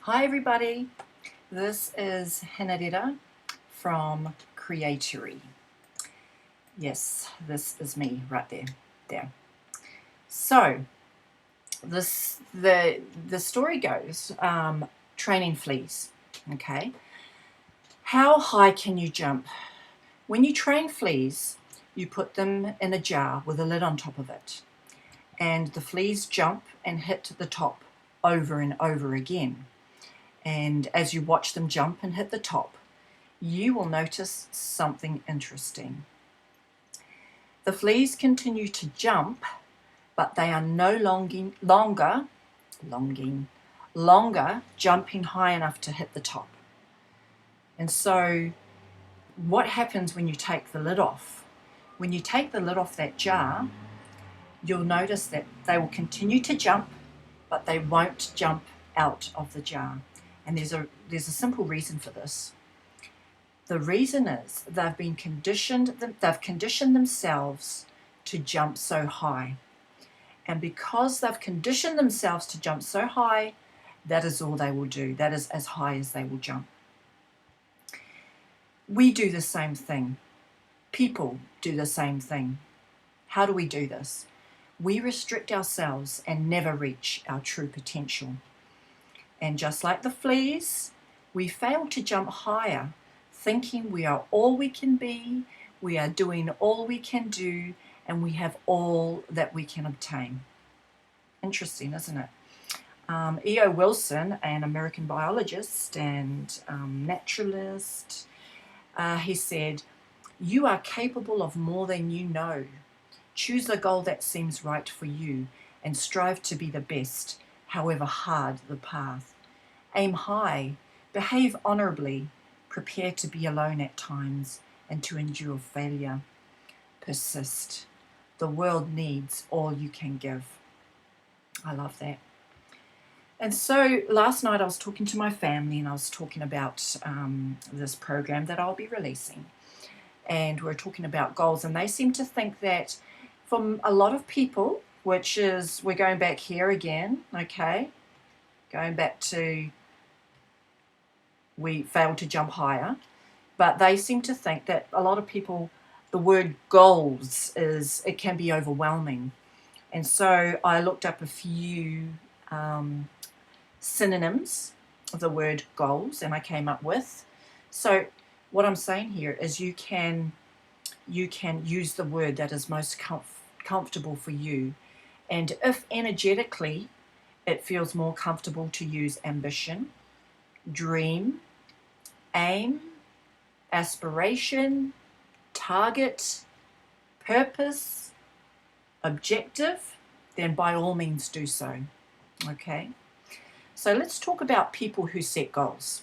Hi everybody, this is Henadetta from CREATORie. Yes, this is me right there. So the story goes, training fleas. Okay, how high can you jump? When you train fleas, you put them in a jar with a lid on top of it, and the fleas jump and hit the top over and over again. And as you watch them jump and hit the top, you will notice something interesting. The fleas continue to jump, but they are no longer jumping high enough to hit the top. And so what happens when you take the lid off? When you take the lid off that jar, you'll notice that they will continue to jump, but they won't jump out of the jar. And there's a simple reason for this. The reason is they've conditioned themselves to jump so high. And because they've conditioned themselves to jump so high, that is all they will do. That is as high as they will jump. We do the same thing. People do the same thing. How do we do this? We restrict ourselves and never reach our true potential. And just like the fleas, we fail to jump higher, thinking we are all we can be, we are doing all we can do, and we have all that we can obtain. Interesting, isn't it? E.O. Wilson, an American biologist and naturalist, he said, "You are capable of more than you know. Choose the goal that seems right for you and strive to be the best, however hard the path. Aim high, behave honorably, prepare to be alone at times and to endure failure. Persist. The world needs all you can give." I love that. And so last night I was talking to my family and I was talking about this program that I'll be releasing. And we're talking about goals, and they seem to think that from a lot of people, which is, we're going back here again, okay, going back to we failed to jump higher, but they seem to think that a lot of people, the word goals it can be overwhelming. And so I looked up a few synonyms of the word goals, and I came up with. So what I'm saying here is you can use the word that is most comfortable for you. And if energetically it feels more comfortable to use ambition, dream, aim, aspiration, target, purpose, objective, then by all means do so. Okay? So let's talk about people who set goals.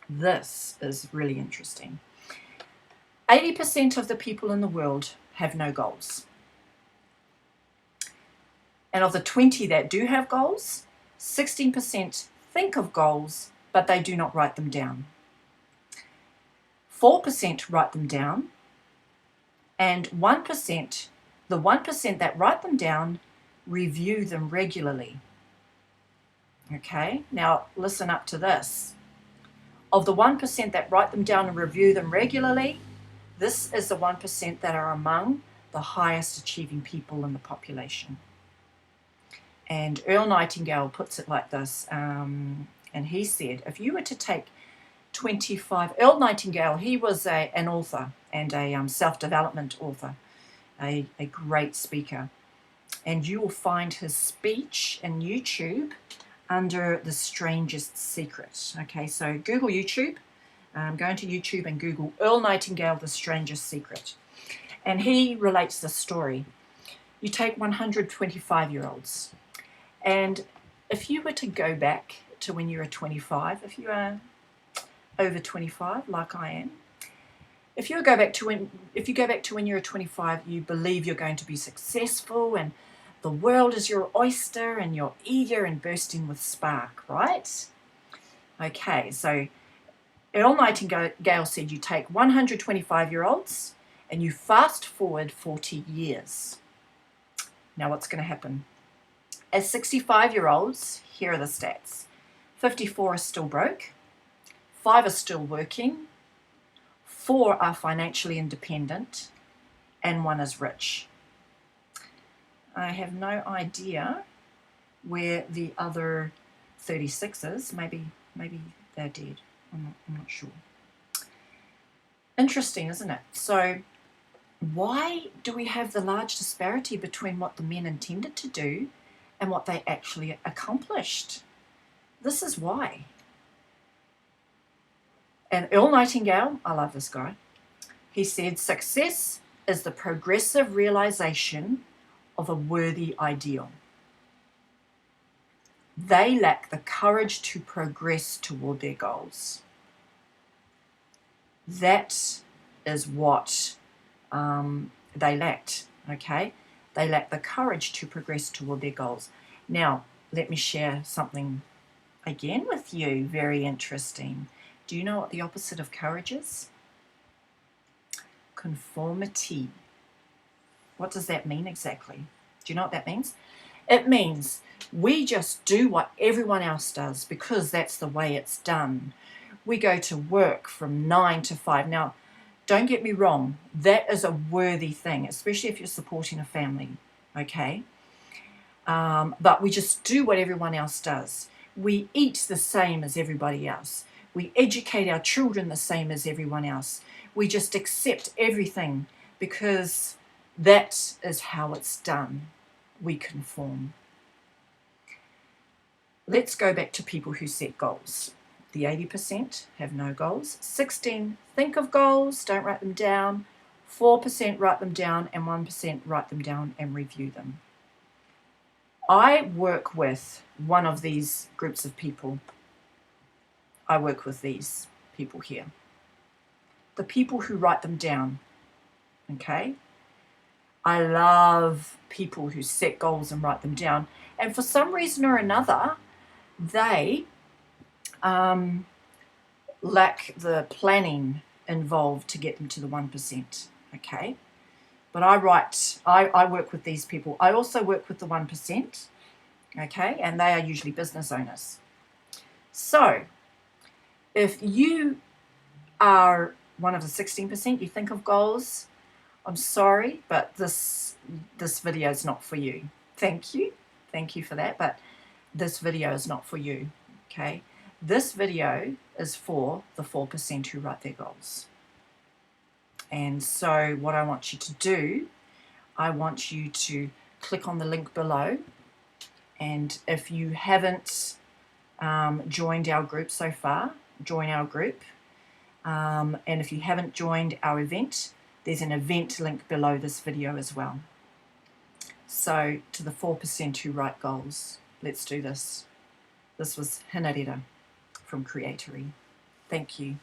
This is really interesting. 80% of the people in the world have no goals. And of the 20 that do have goals, 16% think of goals, but they do not write them down. 4% write them down, and 1%, the 1% that write them down, review them regularly. Okay, now listen up to this. Of the 1% that write them down and review them regularly, this is the 1% that are among the highest achieving people in the population. And Earl Nightingale puts it like this, and he said, if you were to take 25, Earl Nightingale, he was an author and a self-development author, a great speaker. And you will find his speech in YouTube under The Strangest Secret. Okay, so Google YouTube. Go into YouTube and Google Earl Nightingale, The Strangest Secret. And he relates this story. You take 125-year-olds, and if you were to go back to when you were 25, if you are over 25 like I am, if you go back to when you were 25, you believe you're going to be successful and the world is your oyster and you're eager and bursting with spark, right? Okay, so Earl Nightingale said you take 125-year-olds and you fast forward 40 years. Now what's going to happen? As 65-year-olds, here are the stats. 54 are still broke, 5 are still working, 4 are financially independent, and 1 is rich. I have no idea where the other 36 is. Maybe they're dead. I'm not sure. Interesting, isn't it? So why do we have the large disparity between what the men intended to do and what they actually accomplished? This is why. And Earl Nightingale, I love this guy, he said, success is the progressive realization of a worthy ideal. They lack the courage to progress toward their goals. That is what they lacked, okay? They lacked the courage to progress toward their goals. Now, let me share something again with you, very interesting. Do you know what the opposite of courage is? Conformity. What does that mean exactly? Do you know what that means? It means we just do what everyone else does because that's the way it's done. We go to work from 9 to 5. Now, don't get me wrong, that is a worthy thing, especially if you're supporting a family, okay? But we just do what everyone else does. We eat the same as everybody else. We educate our children the same as everyone else. We just accept everything because that is how it's done. We conform. Let's go back to people who set goals. The 80% have no goals. 16 think of goals, don't write them down. 4% write them down, and 1% write them down and review them. I work with one of these groups of people. I work with these people here. The people who write them down, okay? I love people who set goals and write them down. And for some reason or another, they lack the planning involved to get them to the 1%, okay? But I work with these people. I also work with the 1%, okay? And they are usually business owners. So if you are one of the 16%, you think of goals, I'm sorry, but this video is not for you. Thank you for that, but this video is not for you, okay? This video is for the 4% who write their goals. And so what I want you to do, I want you to click on the link below, and if you haven't joined our group so far, join our group. And if you haven't joined our event, there's an event link below this video as well. So to the 4% who write goals, let's do this. This was Hinarera from CREATORie. Thank you.